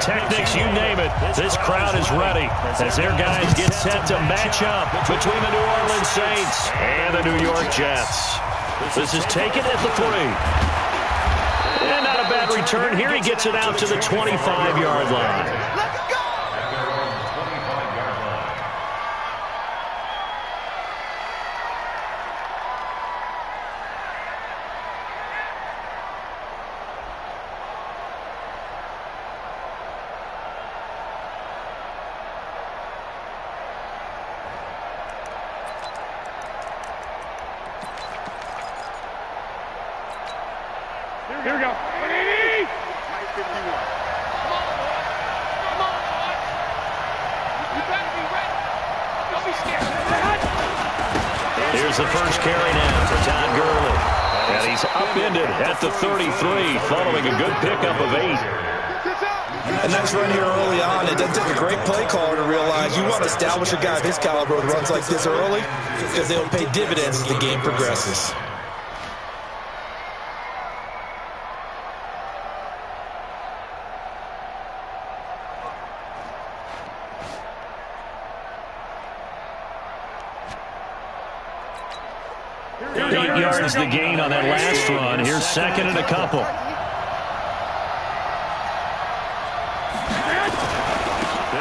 pyrotechnics, you name it. This crowd is ready as their guys get set to match up between the New Orleans Saints and the New York Jets. This is taken at the 3. And not a bad return here. He gets it out to the 25-yard line. Here we go. Here's the first carry now for Todd Gurley. And he's upended at the 33 following a good pickup of 8. A nice run here early on. It doesn't take a great play caller to realize you want to establish a guy of his caliber with runs like this early because they'll pay dividends as the game progresses. Yards the gain on that last run. Here's second and a couple.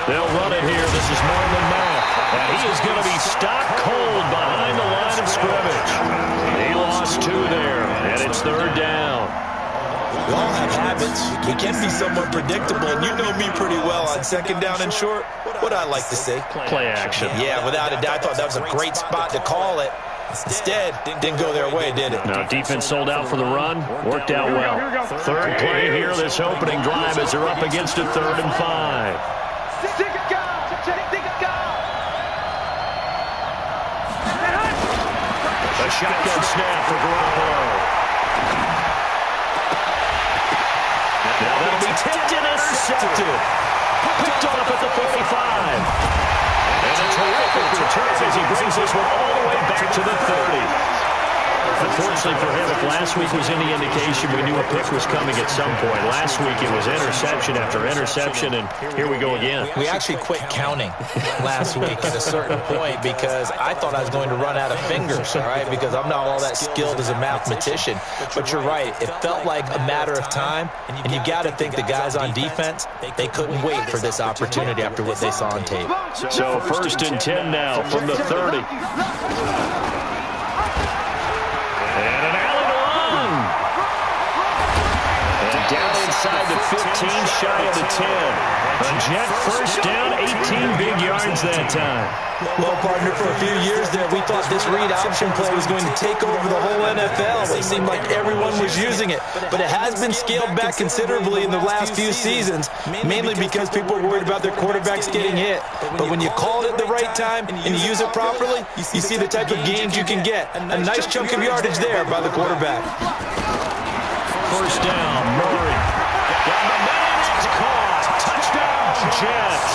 They'll run it here. This is Marlon Mack. And he is going to be stopped cold behind the line of scrimmage. He lost 2 there, and it's 3rd down. We all have habits. We can be somewhat predictable, and you know me pretty well on 2nd down and short. What I like to say? Play action. Yeah, without a doubt. I thought that was a great spot to call it. Instead, didn't go their way, did it? No, defense sold out for the run. Worked out well. 3rd play here, this opening drive as they're up against a 3rd and 5. A shotgun snap for Garoppolo. Now that'll be tipped and intercepted. Picked off at the 45. And a terrific return as he brings this one all the way back to the 30. Unfortunately for him, if last week was any indication, we knew a pick was coming at some point. Last week it was interception after interception, and here we go again. We actually quit counting last week at a certain point because I thought I was going to run out of fingers, all right, because I'm not all that skilled as a mathematician. But you're right. It felt like a matter of time, and you got to think the guys on defense, they couldn't wait for this opportunity after what they saw on tape. So 1st and 10 now from the 30. And an alley to run. And down inside the 15, shy of the 10. A Jet first down, 18 big yards that time. Well, partner, for a few years there, we thought this read option play was going to take over the whole NFL. It seemed like everyone was using it. But it has been scaled back considerably in the last few seasons, mainly because people were worried about their quarterbacks getting hit. But when you call it at the right time and you use it properly, you see the type of gains you can get. A nice chunk of yardage there by the quarterback. First down, Murray. Got the man, it's caught. Touchdown, Jets.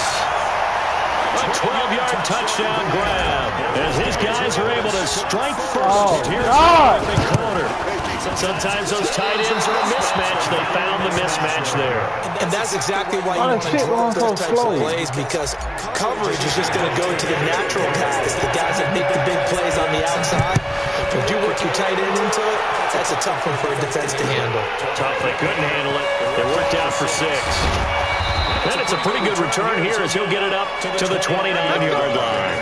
A 12-yard touchdown grab as his guys are able to strike first. Here's the corner. Sometimes those tight ends are a mismatch. They found the mismatch there. And that's exactly why you want to draw those types of plays, because coverage is just going to go to the natural guys, the guys that make the big plays on the outside. If you work your tight end into it, that's a tough one for a defense to handle. Tough, they couldn't handle it. It worked out for 6. And it's a pretty good return here as he'll get it up to the 29-yard line.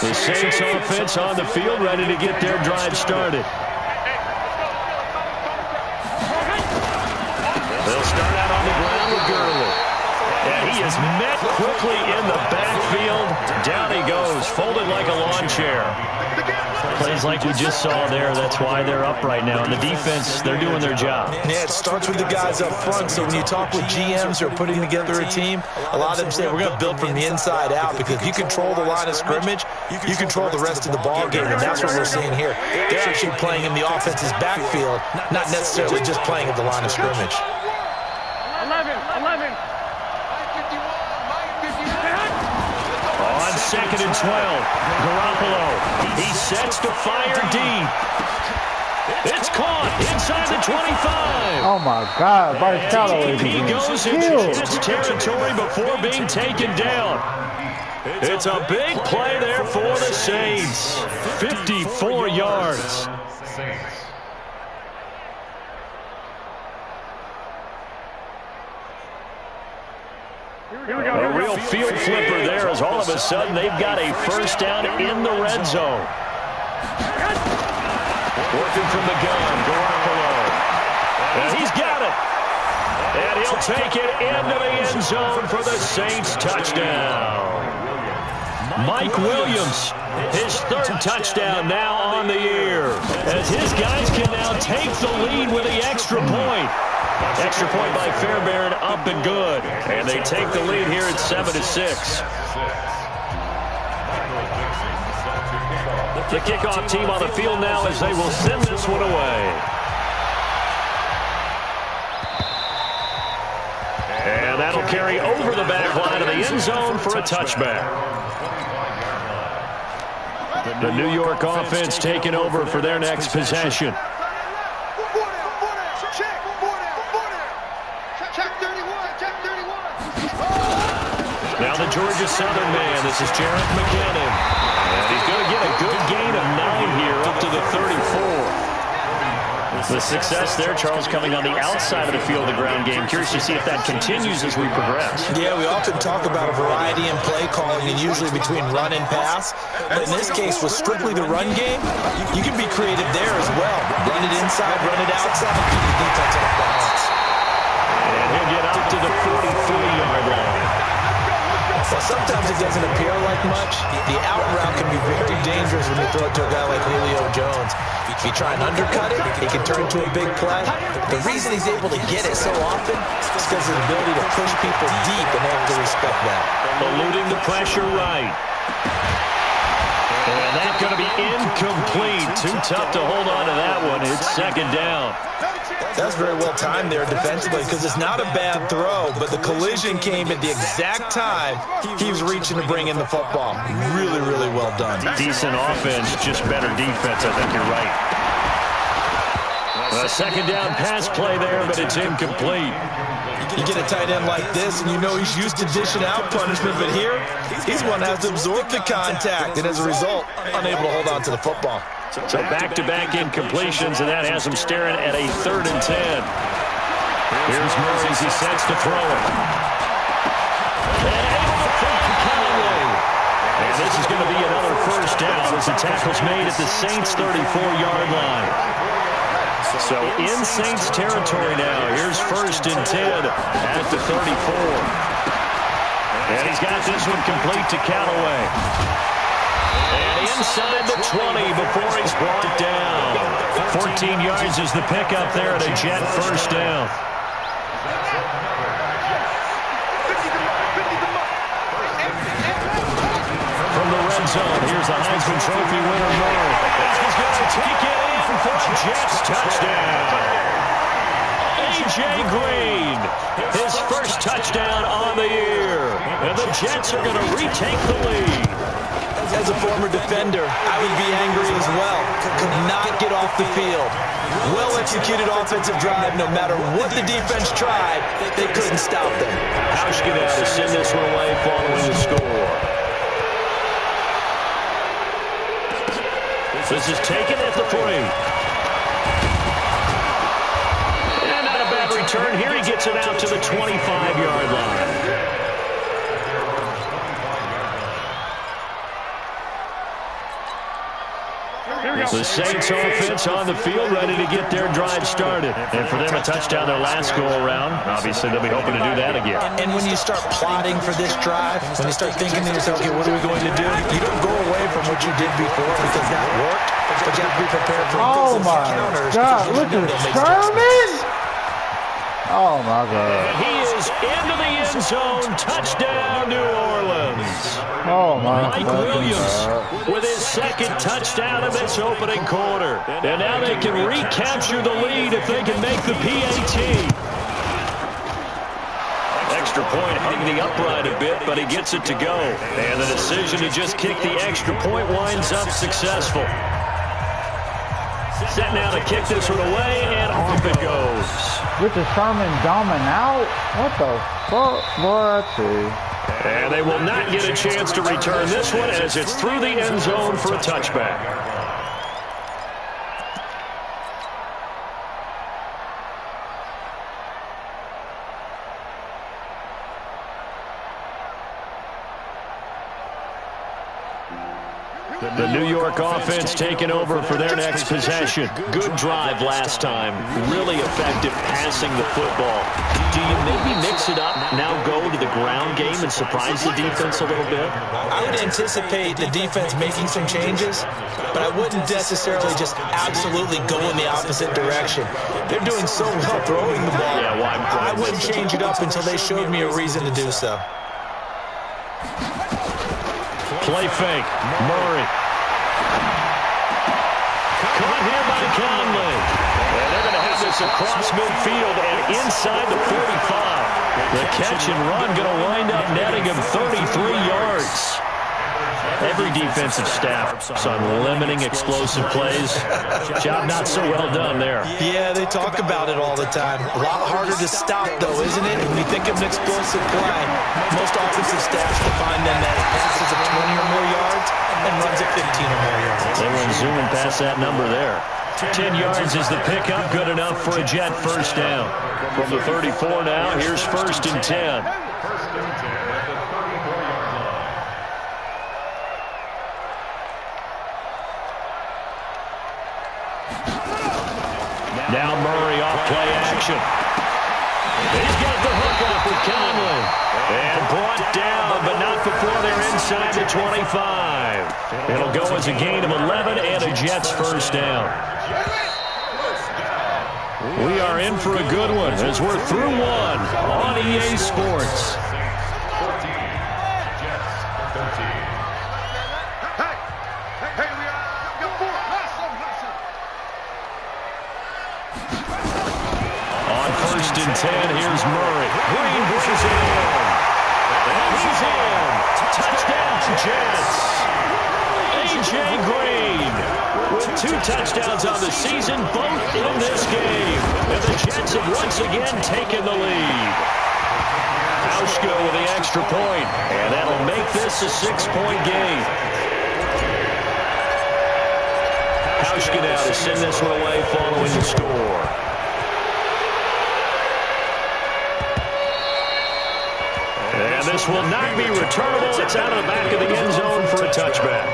The Saints offense on the field, ready to get their drive started. They'll start out on the ground with Gurley. And he is met quickly in the backfield. Down he goes, folded like a lawn chair. Plays like we just saw there. That's why they're up right now. And the defense, they're doing their job. Yeah, it starts with the guys up front. So when you talk with GMs who are putting together a team, a lot of them say we're going to build from the inside out, because if you control the line of scrimmage, you control the rest of the ball game, and that's what we're seeing here. They're actually playing in the offense's backfield, not necessarily just playing at the line of scrimmage. 11. On 2nd and 12, Garoppolo, he sets to fire deep. Oh my God, Bryce Callaway. He goes into Jets territory before being taken down. It's a big play there for the Saints. 54 yards. A real field flipper there as all of a sudden they've got a first down in the red zone. Working from the gun, Garoppolo. And he's got it. And he'll take it into the end zone for the Saints touchdown. Mike Williams, his third touchdown now on the year, as his guys can now take the lead with the extra point. Extra point by Fairbairn, up and good. And they take the lead here at 7-6. The kickoff team on the field now as they will send this one away. And that'll carry over the back line of the end zone for a touchback. The New York offense taking over for their next possession. Now the Georgia Southern man, this is Jarrett McKinnon. And he's going to get a good gain of 9 here up to the 34. The success there, Charles, coming on the outside of the field, the ground game. Curious to see if that continues as we progress. Yeah, we often talk about a variety in play calling and usually between run and pass. But in this case, with strictly the run game, you can be creative there as well. Run it inside, run it outside, keep the defense off balance. And he'll get up to the 43-yard line. Well, sometimes it doesn't appear like much. The out route can be very dangerous when you throw it to a guy like Julio Jones. If you try and undercut it, it can turn into a big play. The reason he's able to get it so often is because of his ability to push people deep, and they have to respect that. Eluding the pressure right. And that's going to be incomplete. Too tough to hold on to that one. It's second down. That's very well timed there defensively because it's not a bad throw, but the collision came at the exact time he was reaching to bring in the football. Really, really well done. Decent offense, just better defense. I think you're right. A second down pass play there, but it's incomplete. You get a tight end like this, and you know he's used to dishing out punishment, but here, he's one that has to absorb the contact, and as a result, unable to hold on to the football. So back-to-back incompletions, and that has him staring at a 3rd and 10. Here's Mays, he sets to throw it. And able to pick the Callaway. And this is going to be another first down as the tackle's made at the Saints' 34-yard line. So in Saints territory now, here's 1st and 10 at the 34. And he's got this one complete to Callaway. And inside the 20 before he's brought down. 14 yards is the pickup there at a Jet first down. From the red zone, here's the Heisman Trophy winner, Moore. He's going to take it in for a Jets touchdown. A.J. Green, his first touchdown on the year. And the Jets are going to retake the lead. As a former defender, I would be angry as well. Could not get off the field. Well-executed offensive drive. No matter what the defense tried, they couldn't stop them. Hauschka to send this one away following the score. This is taken at the 3. And not a bad return. Here he gets it out to the 25-yard line. The Saints offense on the field ready to get their drive started. And for them, a touchdown their last go-around. Obviously, they'll be hoping to do that again. And when you start plotting for this drive, when you start thinking to yourself, okay, what are we going to do? You don't go away from what you did before because that worked. But you have to be prepared for counters. God, look at Sherman! Oh, my God. And he is into the end zone. Touchdown, New Orleans. Oh, my Mike Williams with his second touchdown of this opening quarter. And now they can recapture the lead if they can make the PAT. Extra point hung the upright a bit, but he gets it to go. And the decision to just kick the extra point winds up successful. Set now to kick this one away, and off it goes. Richard Sherman dumbing out? What the fuck? Boy, I tell you. And they will not get a chance to return this one as it's through the end zone for a touchback. The New York offense taking over for their next possession. Good drive last time. Really effective passing the football. Do you maybe mix it up, now go to the ground game and surprise the defense a little bit? I would anticipate the defense making some changes, but I wouldn't necessarily just absolutely go in the opposite direction. They're doing so well throwing the ball. Yeah, well, I wouldn't change it up until they showed me a reason to do so. Play fake. Murray. Caught here by Conley. And they're going to have this across midfield and inside the 45. The catch and run going to wind up netting him 33 yards. Every defensive staff is on limiting explosive plays. Job not so well done there. Yeah, they talk about it all the time. A lot harder to stop, though, isn't it? When you think of an explosive play, most offensive staffs define them as passes of 20 or more yards and runs at 15 or more yards. They went zooming past that number there. 10 yards is the pickup, good enough for a Jet first down. From the 34 now, here's 1st and 10. Now Murray off play action. He's got the hook up with Conley. And brought down, but not before they're inside the 25. It'll go as a gain of 11 and a Jets first down. We are in for a good one as we're through one on EA Sports. On 1st and 10, here's Murray. Green pushes it in. And he's in. Touchdown, Jets. A.J. Green with 2 touchdowns on the season, both in this game. And the Jets have once again taken the lead. Hauschka with the extra point, and that'll make this a 6-point game. Hauschka now to send this one away following the score. And this will not be returnable. It's out of the back of the end zone for a touchback.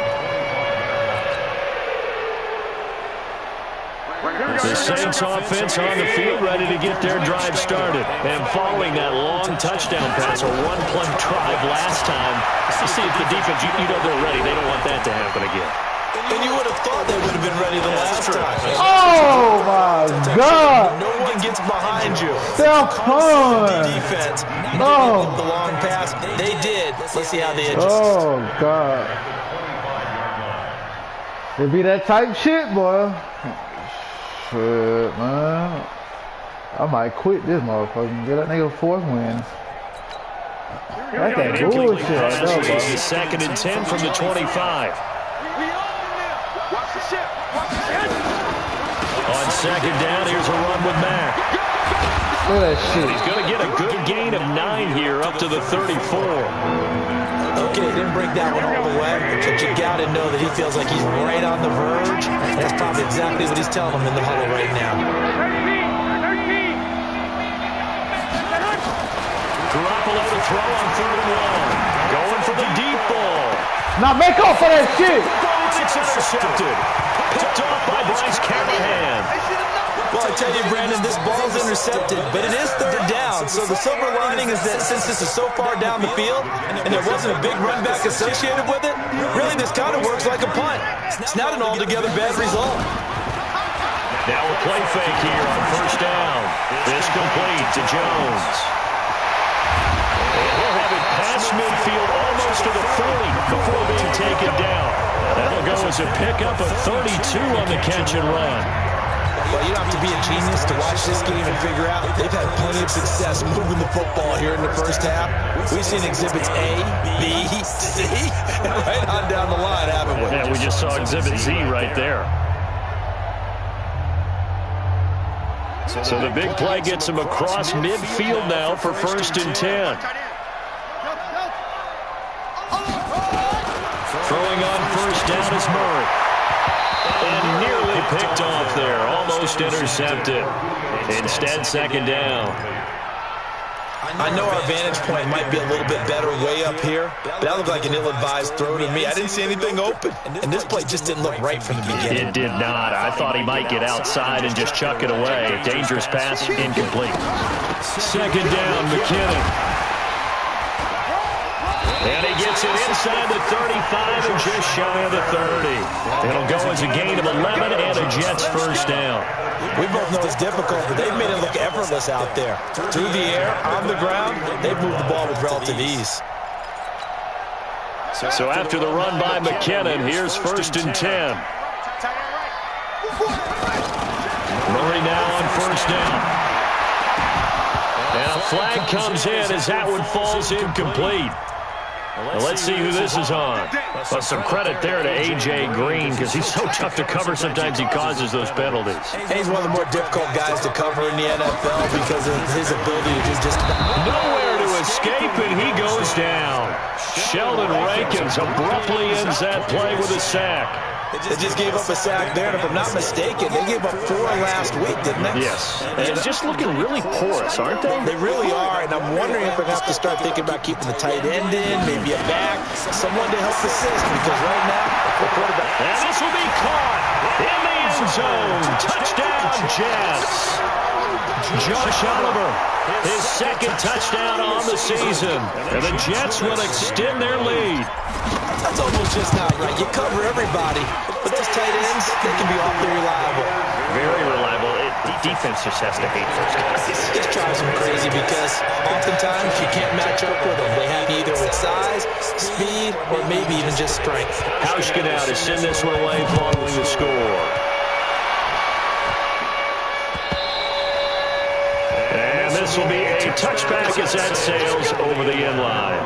The Saints offense on the field ready to get their drive started. And following that long touchdown pass, a one-play drive last time, to see if the defense, you know they're ready. They don't want that to happen again. And you would have thought they would have been ready the last time. Oh, my God. No one gets behind you. Self-harm. Defense. Oh. The long pass. They did. Let's see how they adjust. Oh, God. It be that type shit, boy. Shit, man. I might quit this motherfucker and get that nigga 4th win. That's that bullshit. It's 2nd and 10 from the 25. On 2nd down, here's a run with Mack. Look at that shit. He's going to get a good gain of 9 here up to the 34. Okay, didn't break that one all the way, but you got to know that he feels like he's right on the verge. That's probably exactly what he's telling them in the huddle right now. Garoppolo to throw on 3rd and 1. Going for the deep ball. Now make off for that shit. It's intercepted. Picked off by Bryce Callahan. Well, I tell you, Brandon, this ball's intercepted, but it is 3rd down. So the silver lining is that since this is so far down the field and there wasn't a big run back associated with it, really this kind of works like a punt. It's not an altogether bad result. Now a play fake here on 1st down. This complete to Jones. And he'll have it past midfield almost to the 40 before being taken down. That'll go as a pickup of 32 on the catch and run. Well, you don't have to be a genius to watch this game and figure out they've had plenty of success moving the football here in the first half. We've seen exhibits A, B, C, and right on down the line, haven't we? Yeah, we just saw exhibit Z right there. So the big play gets him across midfield now for 1st and 10. Throwing on 1st down is Murray. And nearly picked off there. Almost intercepted. Instead, 2nd down. I know our vantage point might be a little bit better way up here, but that looked like an ill-advised throw to me. I didn't see anything open, and this play just didn't look right from the beginning. It did not. I thought he might get outside and just chuck it away. Dangerous pass, incomplete. 2nd down, McKinnon. And he gets it inside the 35 and just shy of the 30. It'll go as a gain of 11 and a Jets 1st down. We both know it's difficult, but they've made it look effortless out there. Through the air, on the ground, they've moved the ball with relative ease. So after the run by McKinnon, here's 1st and 10. Murray now on 1st down. And a flag comes in as that one falls incomplete. Well, let's see who this is on. Well, some credit there to A.J. Green because he's so tough to cover. Sometimes he causes those penalties. And he's one of the more difficult guys to cover in the NFL because of his ability to just nowhere to escape, and he goes down. Sheldon Rankins abruptly ends that play with a sack. They just gave up a sack there, and if I'm not mistaken, they gave up 4 last week, didn't they? Yes. And just looking really porous, aren't they? They really are, and I'm wondering if they're going to have to start thinking about keeping the tight end in, maybe a back, someone to help assist, because right now, the quarterback. And this will be caught in the end zone. Touchdown, Jets. Josh Oliver, his 2nd touchdown on the season. And the Jets will extend their lead. That's almost just not right. You cover everybody, but those tight ends, they can be awfully reliable. Very reliable. Defense just has to hate those guys. It just drives them crazy because oftentimes you can't match up with them. They have either with size, speed, or maybe even just strength. Hauschka now to send this one away following the score. And this will be a touchback as that sails over the end line.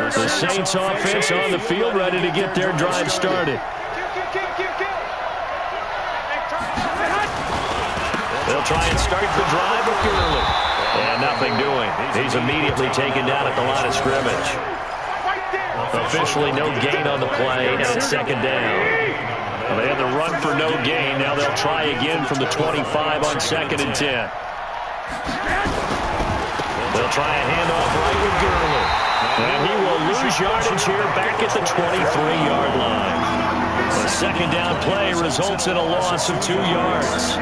The Saints offense on the field, ready to get their drive started. They'll try and start the drive with Gurley. And nothing doing. He's immediately taken down at the line of scrimmage. Officially no gain on the play, and it's 2nd down. Well, they had the run for no gain. Now they'll try again from the 25 on 2nd and 10. They'll try a handoff right with Gurley. And he will lose yardage here back at the 23-yard line. The 2nd down play results in a loss of 2 yards.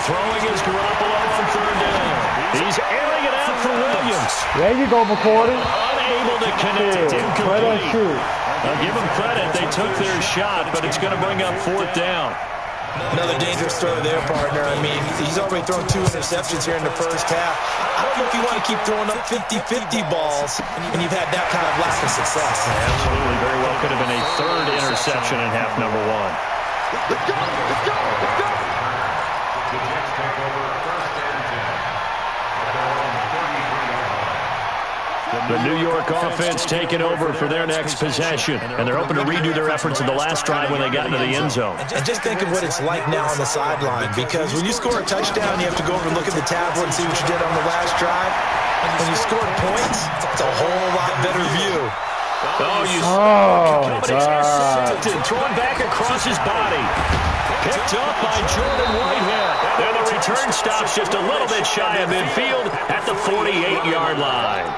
Throwing is Garoppolo on 3rd down. He's airing it out for Williams. There you go, McCourty. Unable to connect. Incomplete. I'll give them credit. They took their shot, but it's going to bring up 4th down. Another dangerous throw there, partner. I mean, he's already thrown 2 interceptions here in the first half. I don't know if you want to keep throwing up 50-50 balls when you've had that kind of lack of success. Absolutely. Very well could have been a 3rd interception in half number 1. Let's go! Let's go! Let's go! The New York offense taking over for their next possession. And they're hoping to redo their efforts in the last drive when they got into the end zone. And just think of what it's like now on the sideline, because when you score a touchdown, you have to go over and look at the tablet and see what you did on the last drive. When you scored points, it's a whole lot better view. Oh, intercepted, thrown back across his body. Picked up by Jordan Whitehead. And the return stops just a little bit shy of midfield at the 48-yard line.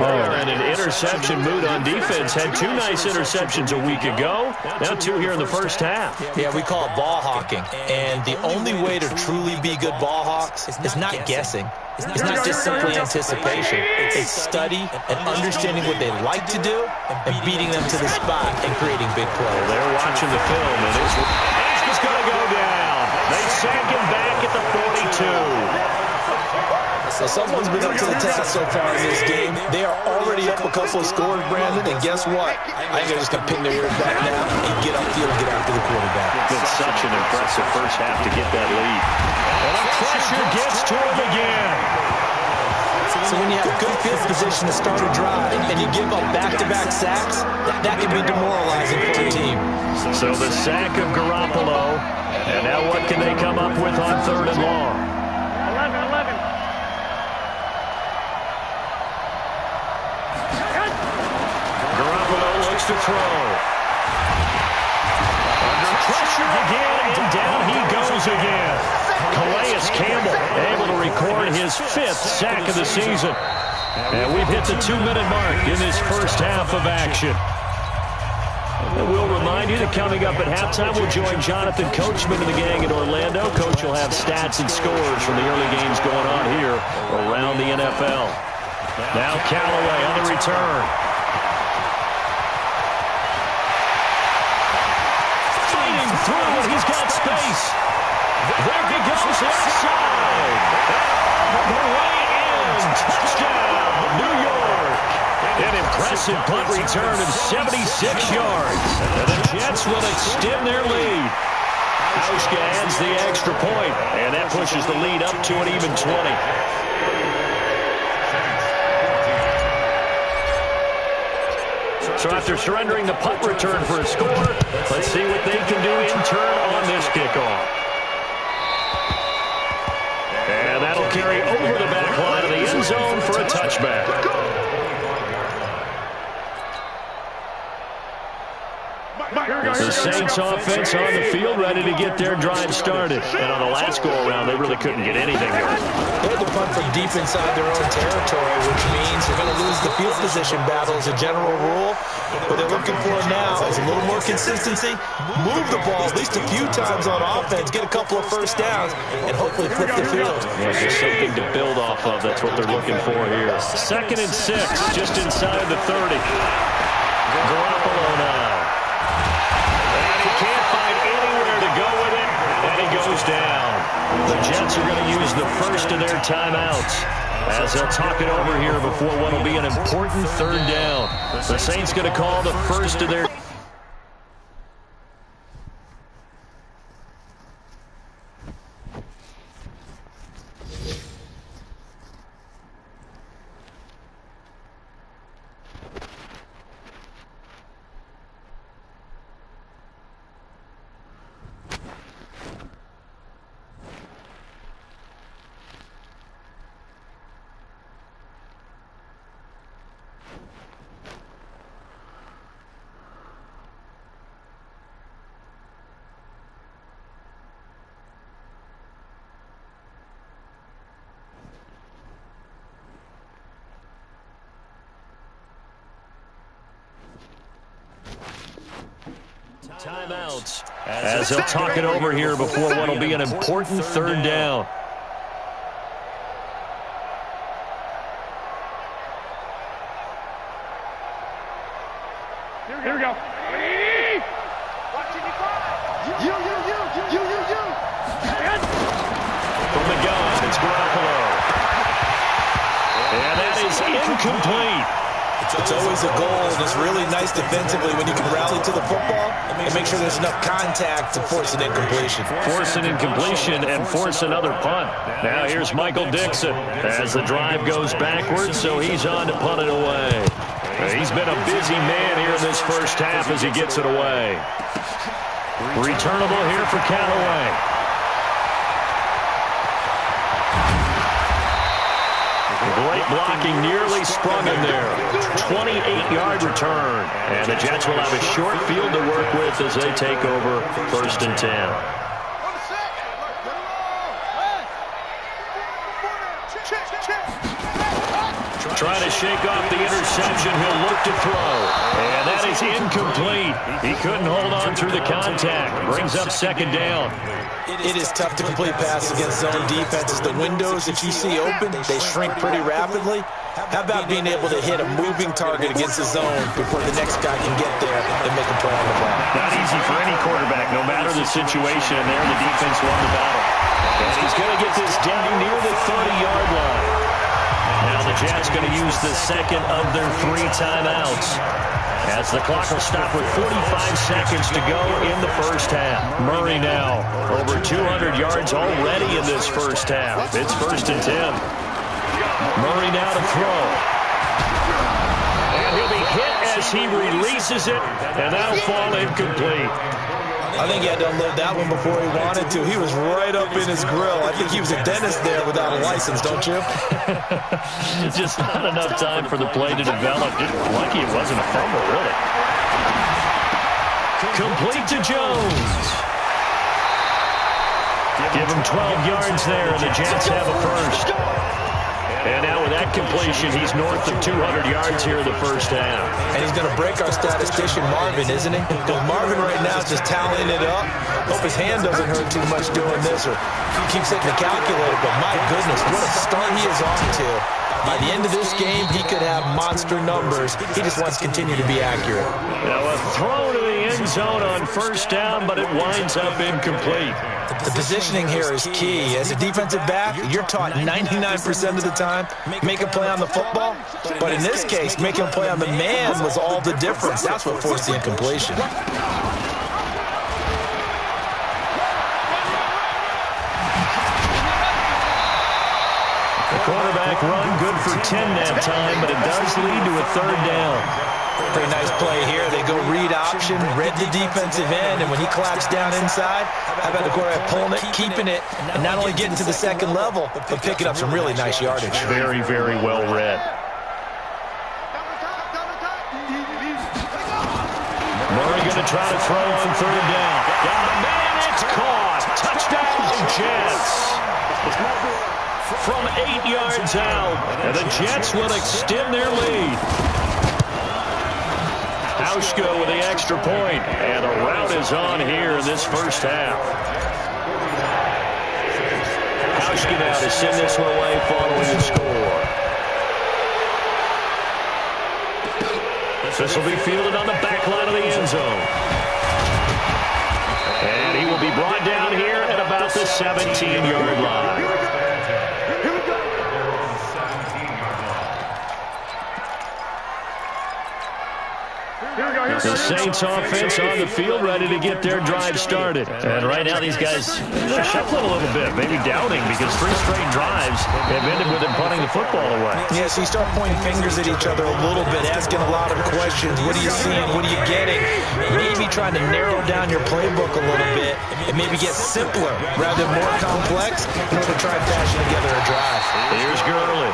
They're in an interception mood on defense. Had 2 nice interceptions a week ago. Now 2 here in the first half. Yeah, we call it ball hawking. And the only way to truly be good ball hawks is not guessing. It's not just simply anticipation. It's study and understanding what they like to do and beating them to the spot and creating big plays. They're watching the film, and it's going to go down. They sack him back at the 42. So someone's been up to the task so far in this game. They are already up a couple of scores, Brandon, and guess what? I think they're just going to pin their ears back now and get upfield and get after the quarterback. It's been such an impressive first half to get that lead. And the pressure gets to him again. So when you have good field position to start a drive and you give up back-to-back sacks, that can be demoralizing for a team. So the sack of Garoppolo. And now what can they come up with on 3rd and long? 11. Garoppolo looks to throw. Under pressure again, and down he goes again. Calais Campbell able to record his 5th sack of the season. And we've hit the 2-minute mark in this first half of action. And we'll remind you that coming up at halftime, we'll join Jonathan Coachman and the gang in Orlando. Coach will have stats and scores from the early games going on here around the NFL. Now Callaway on the return. Fighting through, and he's got space. There he goes outside. The way in. Touchdown, New York. An impressive punt return of 76 yards. And the Jets will extend their lead. Auschka adds the extra point, and that pushes the lead up to an even 20. So after surrendering the punt return for a score, let's see what they can do in turn on this kickoff. And that'll carry over the back line of the end zone for a touchback. The Saints offense on the field ready to get their drive started. And on the last go-around, they really couldn't get anything going. They had to punt from deep inside their own territory, which means they're going to lose the field position battle as a general rule. What they're looking for now is a little more consistency, move the ball at least a few times on offense, get a couple of first downs, and hopefully flip the field. Yeah, just something to build off of. That's what they're looking for here. 2nd and 6, just inside the 30. Garoppolo now. Can't find anywhere to go with it, and he goes down. The Jets are going to use the first of their timeouts as they'll talk it over here before what will be an important 3rd down. The Saints going to call the first of their... Timeouts as they'll talk it over here before what will be an important 3rd down. Here we go. From the gun, it's Garoppolo. And that is incomplete. It's always a goal, and it's really nice defensively when you can rally to the football and make sure there's enough contact to force an incompletion. Force an incompletion and force another punt. Now here's Michael Dixon as the drive goes backwards, so he's on to punt it away. He's been a busy man here in this first half as he gets it away. Returnable here for Callaway. Great blocking, nearly sprung him there. 28-yard return. And the Jets will have a short field to work with as they take over 1st and 10. Trying to shake off the interception. He'll look to throw. And that is is incomplete. He couldn't hold on through the contact. Brings up second down. It is tough to complete passes against zone defenses. The windows that you see open, they shrink pretty rapidly. How about being able to hit a moving target against the zone before the next guy can get there and make a play on the ball? Not easy for any quarterback, no matter the situation. And there, the defense won the battle. And he's going to get this down near the 30-yard line. Now the Jets going to use the second of their 3 timeouts, as the clock will stop with 45 seconds to go in the first half. Murray now over 200 yards already in this first half. It's 1st and 10. Murray now to throw. And he'll be hit as he releases it, and that'll fall incomplete. I think he had to unload that one before he wanted to. He was right up in his grill. I think he was a dentist there without a license, don't you? Just not enough time for the play to develop. Just lucky it wasn't a fumble, really. Complete to Jones. Give him 12 yards there, and the Jets have a first. And now with that completion, he's north of 200 yards here in the first half. And he's going to break our statistician, Marvin, isn't he? Because Marvin right now is just tallying it up. Hope his hand doesn't hurt too much doing this, or he keeps hitting the calculator. But my goodness, what a start he is on to. By the end of this game, he could have monster numbers. He just wants to continue to be accurate. Now a throw to the end zone on first down, but it winds up incomplete. The positioning here is key. As a defensive back, you're taught 99% of the time, make a play on the football. But in this case, making a play on the man was all the difference. That's what forced the incompletion. The quarterback run good for 10 that time, but it does lead to a 3rd down. Pretty nice play here. They go read option, read the defensive end, and when he claps down inside, how about the quarterback pulling it, keeping it, and not only getting to the second level, but picking up some really nice yardage. Very, very well read. Murray going to try to throw on 3rd down. Got a man, it's caught. Touchdown, Jets. From 8 yards out, and the Jets will extend their lead. Hauschka with the extra point, and the rout is on here in this first half. Hauschka now to send this one away following the score. This will be fielded on the back line of the end zone. And he will be brought down here at about the 17-yard line. The Saints offense on the field, ready to get their drive started. And right now these guys are shuffling a little bit, maybe doubting, because 3 straight drives have ended with them punting the football away. Yeah, so you start pointing fingers at each other a little bit, asking a lot of questions. What are you seeing? What are you getting? Maybe trying to narrow down your playbook a little bit and maybe get simpler rather than more complex in order to try and fashion together a drive. Here's Gurley.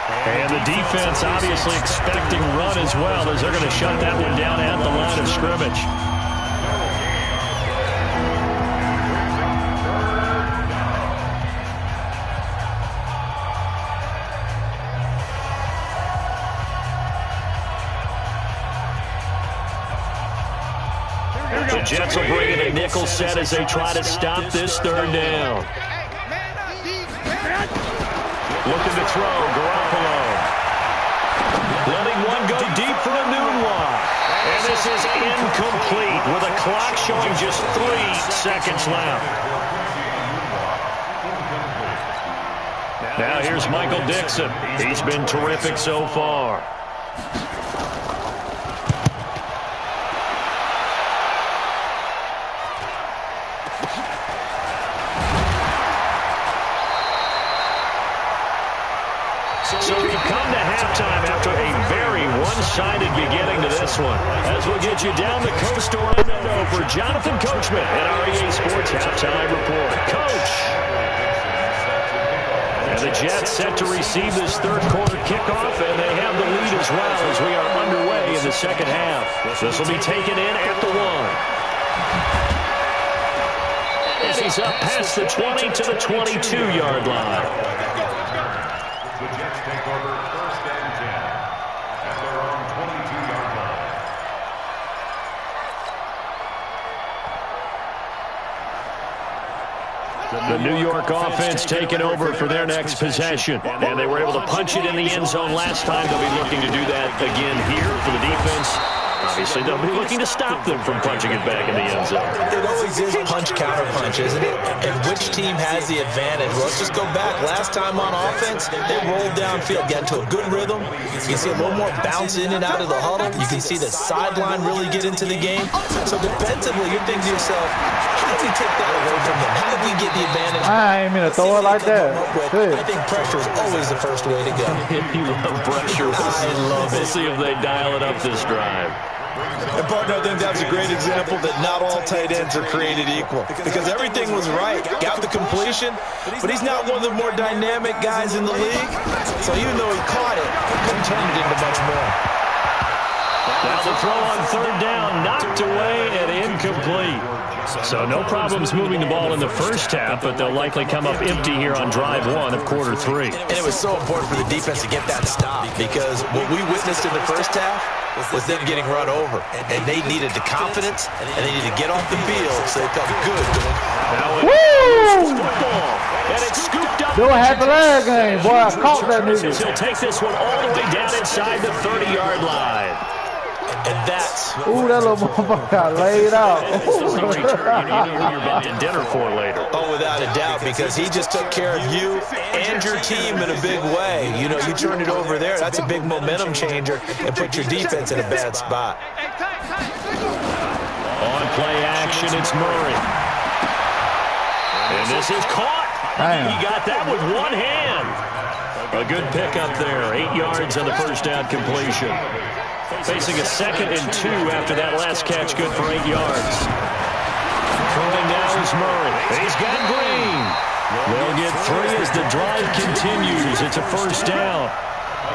And the defense obviously expecting run as well, as they're going to shut that one down at the line of scrimmage. The Jets will bring in a nickel set as they try to stop this 3rd down. Looking to throw, Garoppolo. Letting one go deep for the noon walk. And this is incomplete with a clock showing just 3 seconds left. Now here's Michael Dixon. He's been terrific so far. So we've come to halftime after a very one-sided beginning to this one. As we'll get you down the coast to Orlando for Jonathan Coachman at our EA Sports Halftime Report. Coach! And the Jets set to receive this 3rd quarter kickoff, and they have the lead as well as we are underway in the second half. This will be taken in at the 1. And he's up past the 20 to the 22-yard line. The Jets take over 1st and 10 at their own 22-yard line. The New York offense taking over for their next possession. And they were able to punch it in the end zone last time. They'll be looking to do that again here for the defense. Obviously, they'll be looking to stop them from punching it back in the end zone. It always is punch-counter-punch, isn't it? And which team has the advantage? Well, let's just go back. Last time on offense, they rolled downfield, got into a good rhythm. You can see a little more bounce in and out of the huddle. You can see the sideline really get into the game. So defensively, you're thinking to yourself, how did we take that away from them? How did we get the advantage? I ain't mean to throw it like that. I think pressure is always the first way to go. You love pressure. I love it. We'll see if they dial it up this drive. And partner, I think that's a great example that not all tight ends are created equal, because everything was right. Got the completion, but he's not one of the more dynamic guys in the league. So even though he caught it, he couldn't turn it into much more. Now the throw on third down, knocked away and incomplete. So no problems moving the ball in the first half, but they'll likely come up empty here on drive one of quarter three. And it was so important for the defense to get that stop, because what we witnessed in the first half was them getting run over. And they needed the confidence, and they needed to get off the field so they felt good. Now it's football, and it's scooped up. Do a happy leg game, boy. I caught that nigga. He'll take this one all the way down inside the 30-yard line. And that's... Ooh, that little motherfucker got laid out. This is the return. You know who you're buying dinner for later. Oh, without a doubt, because he just took care of you and your team in a big way. You know, you turn it over there, that's a big momentum changer, and put your defense in a bad spot. On play action, it's Murray. And this is caught. Damn. He got that with one hand. A good pickup there. 8 yards on the first down completion. Facing a 2nd and 2 after that last catch, good for 8 yards. Throwing now is Murray. He's got Green. They'll get 3 as the drive continues. It's a first down.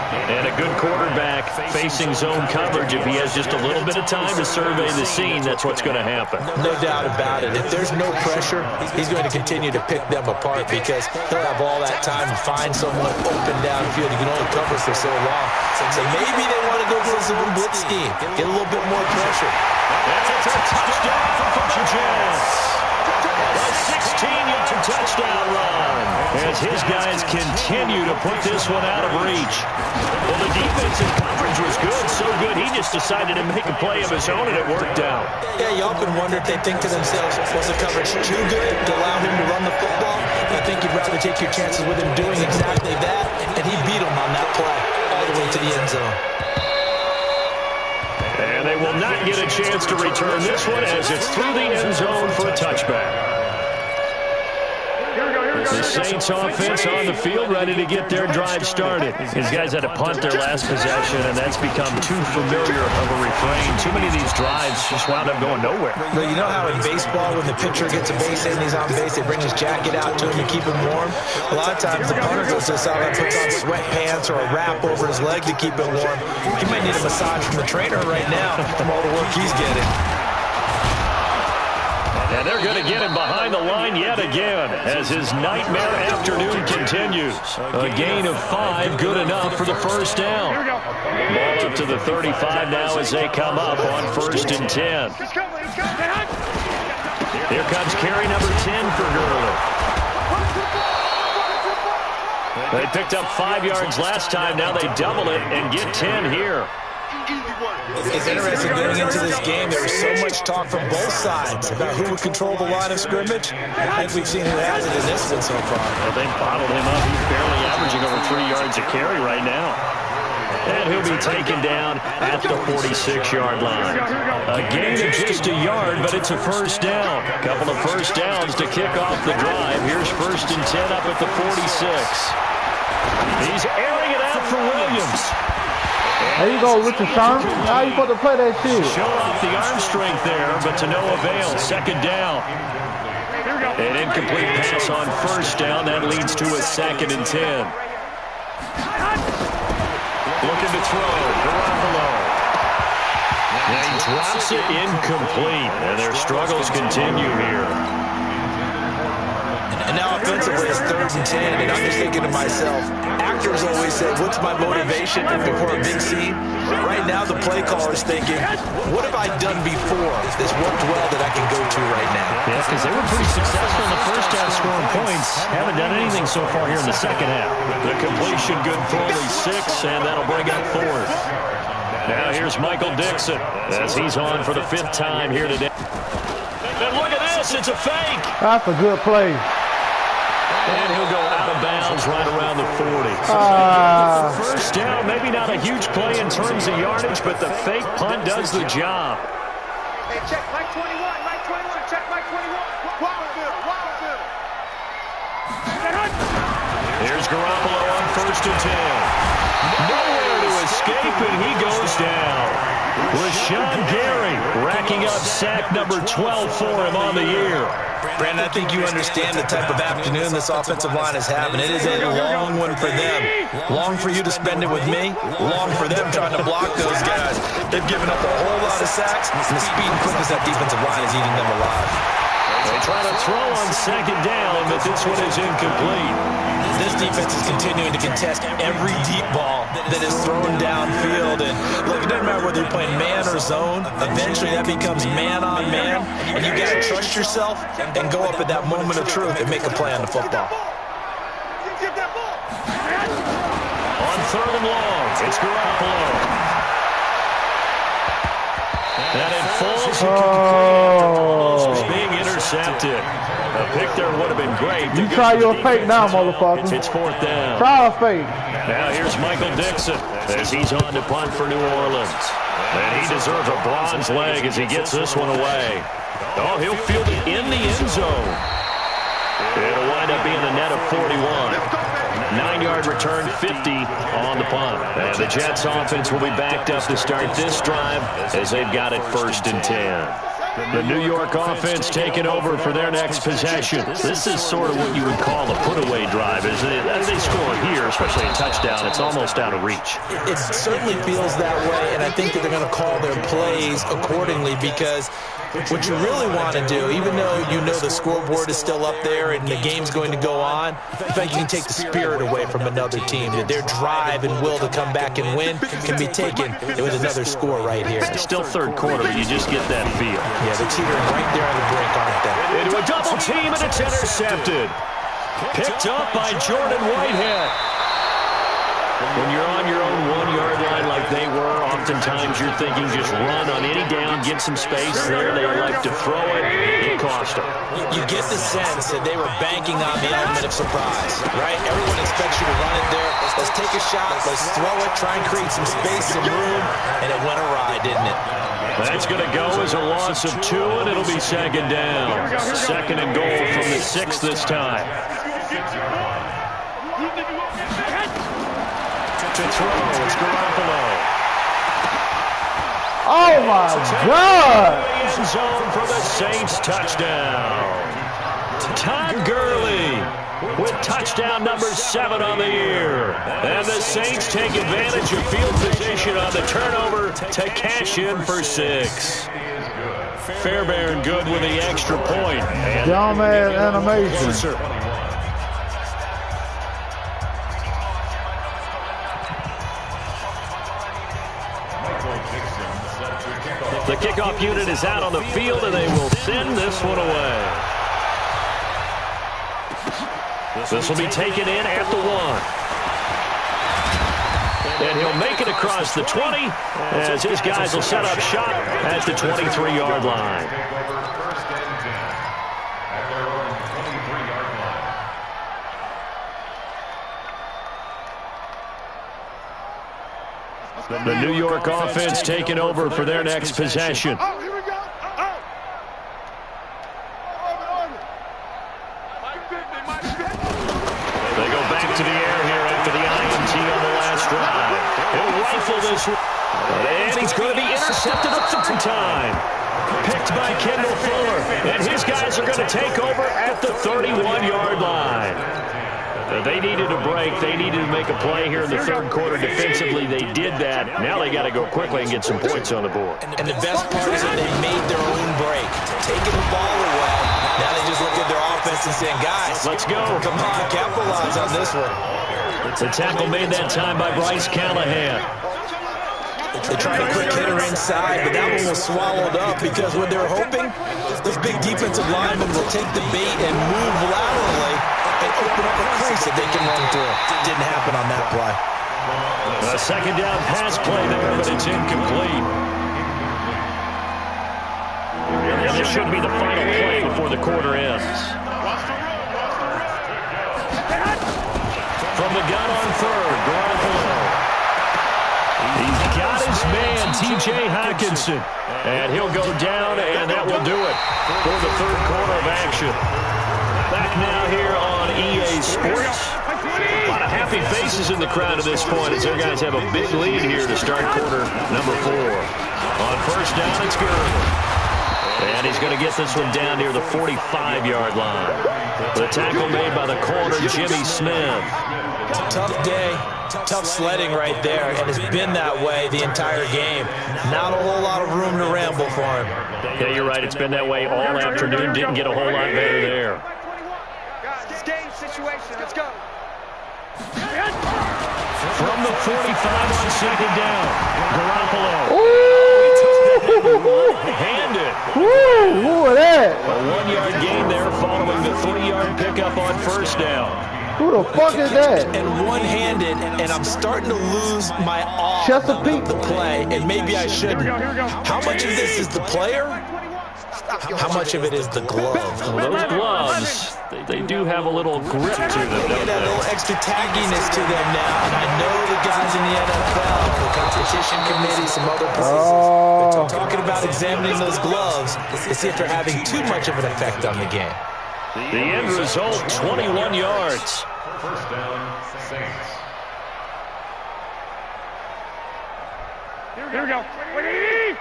And a good quarterback facing zone coverage. If he has just a little bit of time to survey the scene, that's what's going to happen. No doubt about it. If there's no pressure, he's going to continue to pick them apart, because he'll have all that time to find someone open downfield. You can only cover for so long. So maybe they want to go for a zone blitz scheme, get a little bit more pressure. That's a touchdown for Jets. A 16-yard touchdown run as his guys continue to put this one out of reach. Well, the defensive coverage was good, so good he just decided to make a play of his own, and it worked out. Yeah, you often wonder if they think to themselves, was the coverage too good to allow him to run the football? I think you'd rather take your chances with him doing exactly that, and he beat him on that play all the way to the end zone. And they will not get a chance to return this one as it's through the end zone for a touchback. The Saints offense on the field, ready to get their drive started. These guys had to punt their last possession, and that's become too familiar of a refrain. Too many of these drives just wound up going nowhere. But you know how in baseball, when the pitcher gets a base hit and he's on base, they bring his jacket out to him to keep him warm? A lot of times the punter goes to the sideline, puts on sweatpants or a wrap over his leg to keep it warm. He might need a massage from the trainer right now from all the work he's getting. And they're going to get him behind the line yet again as his nightmare afternoon continues. A gain of 5, good enough for the first down. Ball up to the 35 now as they come up on 1st and 10. Here comes carry number 10 for Gurley. They picked up 5 yards last time. Now they double it and get 10 here. It's interesting going into this game. There was so much talk from both sides about who would control the line of scrimmage. I think we've seen who has it in this one so far. Well, they bottled him up. He's barely averaging over 3 yards a carry right now. And he'll be taken down at the 46-yard line. A gain of just a yard, but it's a first down. A couple of first downs to kick off the drive. Here's 1st and 10 up at the 46. He's airing it out for Williams. There you go, Richard Sherman. Now you supposed to play that shit. Show off the arm strength there, but to no avail. 2nd down. An incomplete pass on 1st down. That leads to a 2nd and 10. Looking to throw. Garoppolo. And he drops it incomplete. And their struggles continue here. And now offensively it's 3rd and 10, and I'm just thinking to myself, actors always say, what's my motivation before a big scene? Right now the play caller's thinking, what have I done before that's worked well that I can go to right now? Yeah, because they were pretty successful in the first half scoring points. Haven't done anything so far here in the second half. The completion good for only 6, and that'll bring up 4th. Now here's Michael Dixon as he's on for the 5th time here today. And look at this, it's a fake. That's a good play. And he'll go out of bounds right around the 40. First down, maybe not a huge play in terms of yardage, but the fake punt does the job. Hey, check Mike 21, Mike 21, check Mike 21. Wildsville, Wildsville. Here's Garoppolo on 1st and 10. Nowhere to escape, and he goes down. Rashawn Gary racking up sack number 12 for him on the year. Brandon, I think you understand the type of afternoon this offensive line is having. It is a long one for them. Long for you to spend it with me. Long for them trying to block those guys. They've given up a whole lot of sacks, and the speed and quickness that defensive line is eating them alive. They try to throw on 2nd down, but this one is incomplete. This defense is continuing to contest every deep ball that is thrown downfield. And look, it doesn't matter whether you're playing man or zone. Eventually, that becomes man on man. And you got to trust yourself and go up at that moment of truth and make a play on the football. On 3rd and long, it's Garoppolo. And it falls almost being intercepted. A pick there would have been great. You try your fake now, motherfucker. It's 4th down. Try a fake. Now here's Michael Dixon as he's on to punt for New Orleans. And he deserves a bronze leg as he gets this one away. Oh, he'll field it in the end zone. It'll wind up being a net of 41. 9-yard return, 50 on the punt. And the Jets offense will be backed up to start this drive as they've got it 1st and 10. The New York offense taking over for their next possession. This is sort of what you would call a put-away drive. As they score here, especially a touchdown, it's almost out of reach. It certainly feels that way, and I think that they're going to call their plays accordingly because what you really want to do, even though you know the scoreboard is still up there and the game's going to go on, in fact, you can take the spirit away from another team. That their drive and will to come back and win can be taken with another score right here. It's still 3rd quarter, but you just get that feel. Yeah, they're teetering right there on the brink, aren't they? Into a double team, and it's intercepted. Picked up by Jordan Whitehead. When you're on your own 1-yard line like they were, oftentimes you're thinking just run on any down, get some space there. They like to throw it. It cost them. You get the sense that they were banking on the element of surprise, right? Everyone expects you to run it there. Let's take a shot. Let's throw it. Try and create some space, some room. And it went awry, didn't it? That's going to go as a loss of 2, and it'll be 2nd down. 2nd and goal from the 6 this time. To throw, it's Garoppolo. Oh, my God. End zone for the Saints touchdown. Todd Gurley with touchdown number 7 on the year. And the Saints take advantage of field position on the turnover to cash in for 6. Fairbairn good with the extra point. Dumbass animation. The kickoff unit is out on the field, and they will send this one away. This will be taken in at the 1. And he'll make it across the 20 as his guys will set up shop at the 23-yard line. The New York offense taking over for their next possession. Oh, here we go. They go back to the air here after the INT on the last drive. He'll rifle this one. And he's going to be intercepted a 3rd time. Picked by Kendall Fuller. And his guys are going to take over at the 31-yard line. They needed a break. They needed to make a play here in the 3rd quarter defensively. They did that. Now they got to go quickly and get some points on the board. And the best part is that they made their own break. Taking the ball away. Now they just look at their offense and saying, guys, let's go. Come on, capitalize on this one. The tackle made that time by Bryce Callahan. They tried a quick hitter inside, but that one was swallowed up because what they're hoping, this big defensive lineman will take the bait and move laterally and open up a crease that they can run through. Didn't happen on that play. A second down pass play there, but it's incomplete. And this should be the final play before the quarter ends. From the gun on third, Garoppolo. He's got his man, T.J. Hockenson. And he'll go down, and that will do it for the third quarter of action. Back now here on EA Sports. A lot of happy faces in the crowd at this point as their guys have a big lead here to start quarter number 4. On first down, it's Gurley. And he's going to get this one down near the 45-yard line. The tackle made by the corner, Jimmy Smith. Tough day, tough sledding right there, and it's been that way the entire game. Not a whole lot of room to ramble for him. Yeah, you're right. It's been that way all afternoon. Didn't get a whole lot better there. Guys, it's game situation. Let's go. From the 45 on second down, Garoppolo. Handed. Who are that? A 1-yard gain there following the 3-yard pickup on first down. Who the fuck is that? And one-handed, and I'm starting to lose my awe Chesapeake. of the play, and maybe I shouldn't. How much of this is the player? How much of it is the glove? Well, those gloves, they do have a little grip to them, They don't get that they? little extra tagginess to them now, and I know the guys in the NFL, the competition committee, some other places, they're talking about examining those gloves to see if they're having too much of an effect on the game. The end result, 21 yards. First down, Saints. Here we go. 21,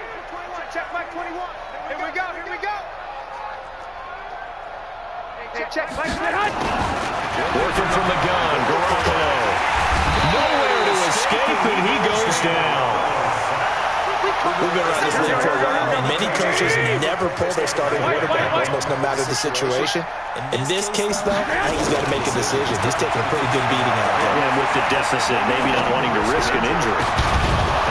check Mike 21. Here we go, here we go. Hey, check Mike 21. Working from the gun, Garoppolo. Nowhere to escape, and he goes down. We've been around this league for a while, and many coaches never pull their starting quarterback, almost no matter the situation. In this case, though, I think he's got to make a decision. He's taking a pretty good beating out there. And with the deficit, maybe not wanting to risk an injury.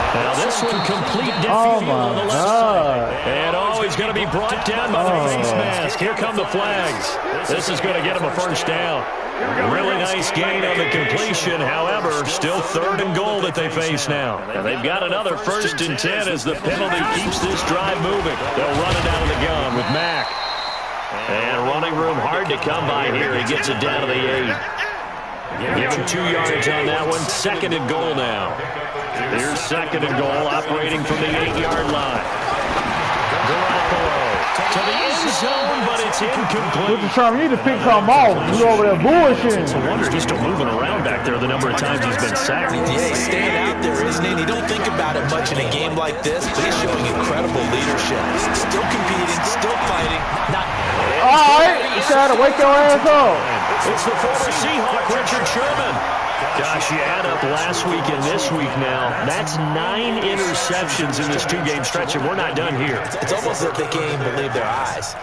Now this one complete Oh defeat on the my left God. side. And he's going to be brought down by the face mask. Here come the flags. This is going to get him a first down. Really nice gain on the completion. However, still 3rd and goal that they face now. And they've got another 1st and 10 as the penalty keeps this drive moving. They'll run it out of the gun with Mack. And running room hard to come by here. He gets it down to the 8. Give him 2 yards on that one. 2nd and goal now. Here's 2nd and goal, operating from the 8-yard line. Garoppolo to the end zone, but it's incomplete. Mr. Trump, you need to pick something off. You over there bullshitting. It's a wonder he's still moving around back there the number of times he's been sacked. Yeah, he's staying out there, isn't he? And you don't think about it much in a game like this, but he's showing incredible leadership. Still competing, still fighting. All right, you trying to wake your ass up. It's the former Seahawk, Richard Sherman. Gosh, you add up last week and this week now. That's 9 interceptions in this 2-game stretch, and we're not done here. It's almost like they can't even believe their eyes.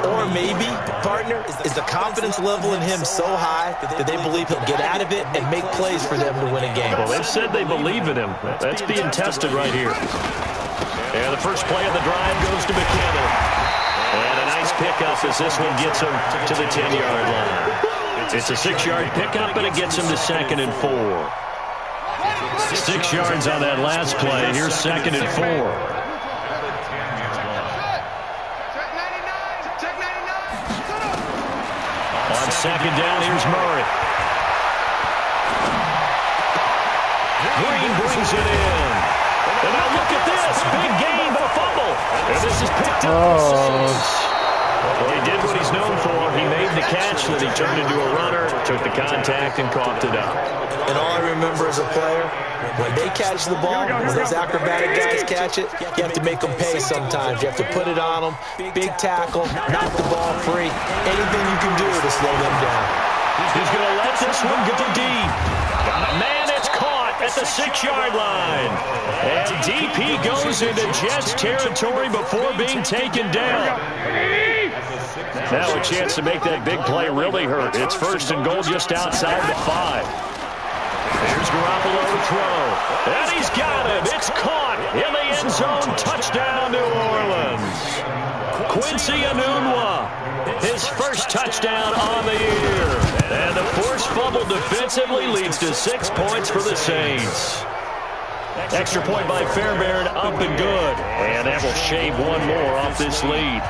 Or maybe, partner, is the confidence level in him so high that they believe he'll get out of it and make plays for them to win a game. Well, they've said they believe in him. That's being tested right here. And the first play of the drive goes to McKinnon. And a nice pickup as this one gets him to the 10-yard line. It's a 6-yard pickup, and it gets him to 2nd and 4. 6 yards on that last play. Here's 2nd and 4. On 2nd down, here's Murray. Green brings it in. And now look at this. Big gain, but a fumble. And this is picked up. Well, he did what he's known for. He made the catch, then he turned into a runner, took the contact, and coughed it up. And all I remember as a player, when they catch the ball, when those acrobatic guys catch it, you have to make them pay sometimes. You have to put it on them, big tackle, knock the ball free. Anything you can do to slow them down. He's going to let this one go deep. Got a man, it's caught at the 6-yard line. And DP goes into Jets territory before being taken down. Now a chance to make that big play really hurt. It's first and goal just outside the 5. Here's Garoppolo to throw. And he's got it. It's caught in the end zone. Touchdown, New Orleans. Quincy Enunwa, his first touchdown on the year. And the forced fumble defensively leads to 6 points for the Saints. Extra point by Fairbairn, up and good. And that will shave one more off this lead.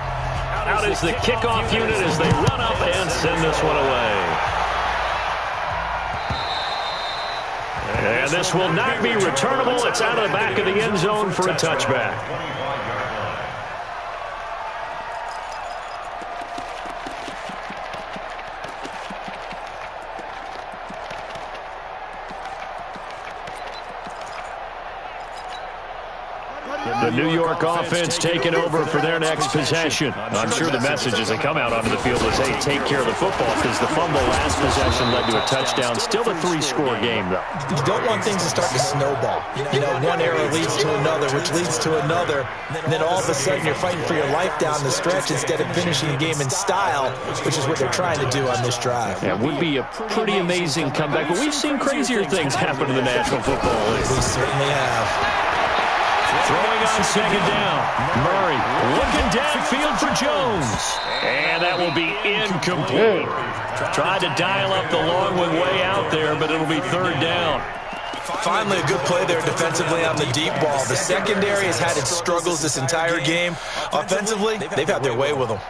Out is the kickoff unit as they run up and send this one away. And this will not be returnable. It's out of the back of the end zone for a touchback. The New York offense taking over for their next possession. I'm sure the message as they come out onto the field is, hey, take care of the football, because the fumble last possession led to a touchdown. Still a 3-score game, though. You don't want things to start to snowball. You know, one error leads to another, which leads to another. And then all of a sudden you're fighting for your life down the stretch instead of finishing the game in style, which is what they're trying to do on this drive. Yeah, it would be a pretty amazing comeback. But we've seen crazier things happen in the National Football League. We certainly have. Throwing on second down. Murray looking downfield for Jones. And that will be incomplete. Tried to dial up the long one way out there, but it'll be third down. Finally, a good play there defensively on the deep ball. The secondary has had its struggles this entire game. Offensively, they've had their way with them.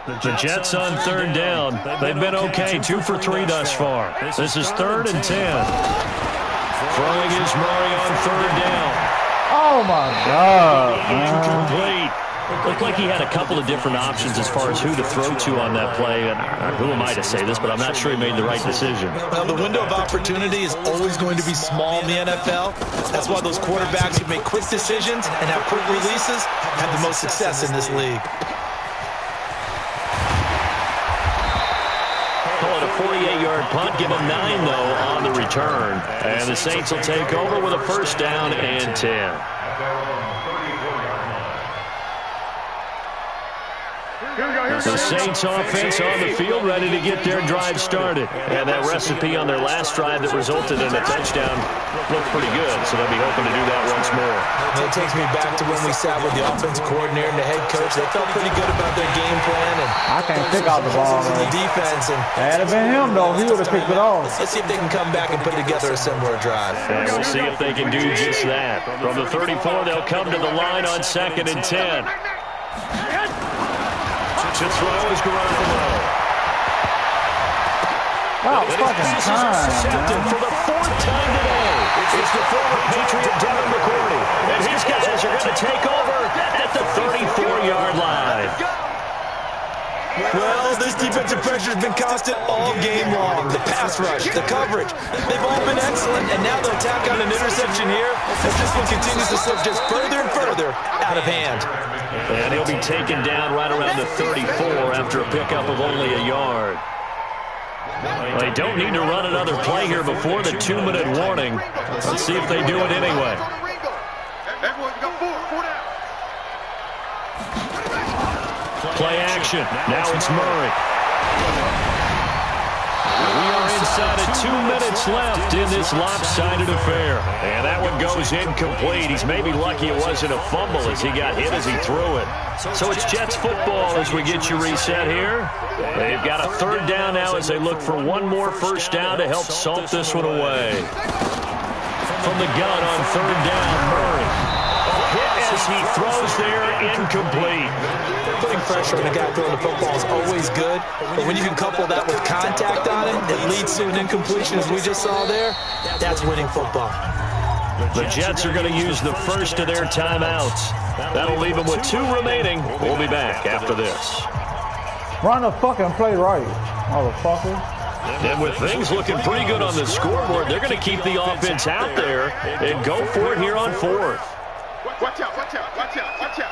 The Jets on third down. They've been okay, 2 for 3 thus far. This is 3rd and 10. Throwing is Murray on third down. Oh, my God, man. Incomplete. Looked like he had a couple of different options as far as who to throw to on that play. And who am I to say this, but I'm not sure he made the right decision. Well, the window of opportunity is always going to be small in the NFL. That's why those quarterbacks who make quick decisions and have quick releases have the most success in this league. Call it a 48-yard punt. Give him 9, though, on the return. And the Saints will take over with a first down and 10. The Saints offense on the field ready to get their drive started. And that recipe on their last drive that resulted in a touchdown looked pretty good, so they'll be hoping to do that once more. It takes me back to when we sat with the offensive coordinator and the head coach. They felt pretty good about their game plan. And I can't pick out the ball, and the man. defense. And Had it been him, though, he would have picked it off. let's see if they can come back and put together a similar drive. And we'll see if they can do just that. From the 34, they'll come to the line on 2nd and 10. To throw is Garoppolo. Wow, fucking time, Intercepted man. for the 4th time today. It's the former Patriot Devin McCourty. And his guys are going to take over at the 34-yard line. Well, this defensive pressure has been constant all game long. The pass rush, the coverage, they've all been excellent, and now they'll tack on an interception here as this one continues to slip just further and further out of hand. And he'll be taken down right around the 34 after a pickup of only a yard. Well, they don't need to run another play here before the 2-minute warning. Let's see if they do it anyway. Play action. Now it's Murray. We are inside of 2 minutes left in this lopsided affair. And that one goes incomplete. He's maybe lucky it wasn't a fumble as he got hit as he threw it. So it's Jets football as we get you reset here. They've got a third down now as they look for one more first down to help salt this one away. From the gun on third down, Murray. Hit as he throws there, incomplete. Putting pressure on the guy throwing the football is always good, but when you can couple that with contact on it, it leads to an incompletion as we just saw there. That's winning football. The Jets are going to use the first of their timeouts. That'll leave them with 2 remaining. We'll be back after this. Run the fucking play right, motherfucker. And with things looking pretty good on the scoreboard, they're going to keep the offense out there and go for it here on 4th. Watch out, watch out, watch out, watch out.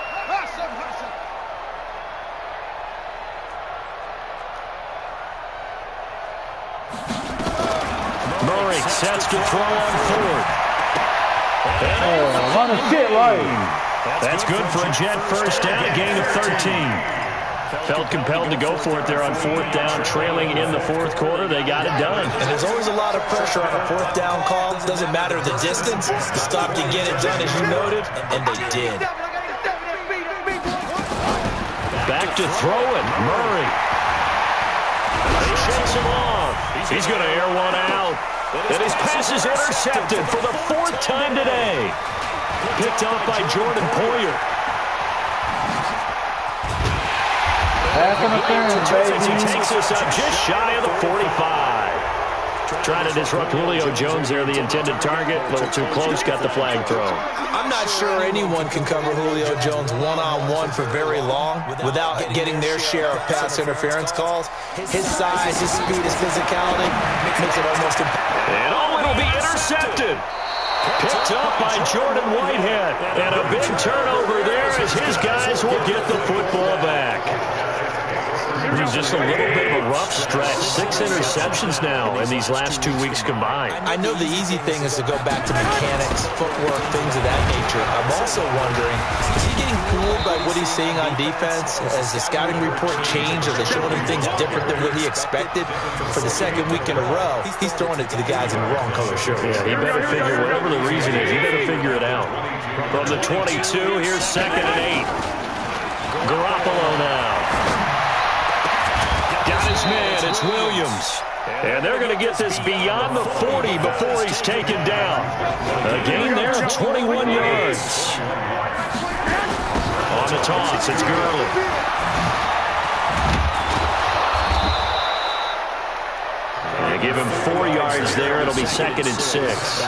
Murray sets to throw on 4th. Run the shit right. That's good for a Jet first down, a gain of 13. Felt compelled to go for it there on fourth down, trailing in the fourth quarter. They got it done. And there's always a lot of pressure on a fourth down call. It doesn't matter the distance. The stop to get it done, as you noted, and they did. Back to throw it. Murray. He shakes him off. He's going to air one out. And his pass is intercepted for the fourth time today. Picked off by Jordan Poyer. Pass interference, baby. He takes us up just shy of the 45. Trying to disrupt Julio Jones there, the intended target. A little too close, got the flag thrown. I'm not sure anyone can cover Julio Jones one-on-one for very long without getting their share of pass interference calls. His size, his speed, his physicality makes it almost impossible. And it'll be intercepted. Picked up by Jordan Whitehead. And a big turnover there as his guys will get the football back. Just a little bit of a rough stretch. 6 interceptions now in these last 2 weeks combined. I know the easy thing is to go back to mechanics, footwork, things of that nature. I'm also wondering, is he getting fooled by what he's seeing on defense? Has the scouting report changed? Are they showing him things different than what he expected? For the second week in a row, he's throwing it to the guys in the wrong color shirts. Yeah, he better figure, whatever the reason is, he better figure it out. From the 22, here's 2nd and 8. Garoppolo now. Got his man, it's Williams. And they're going to get this beyond the 40 before he's taken down. A gain there of 21 yards. On the toss, it's Gurley. And give him 4 yards there. It'll be 2nd and 6.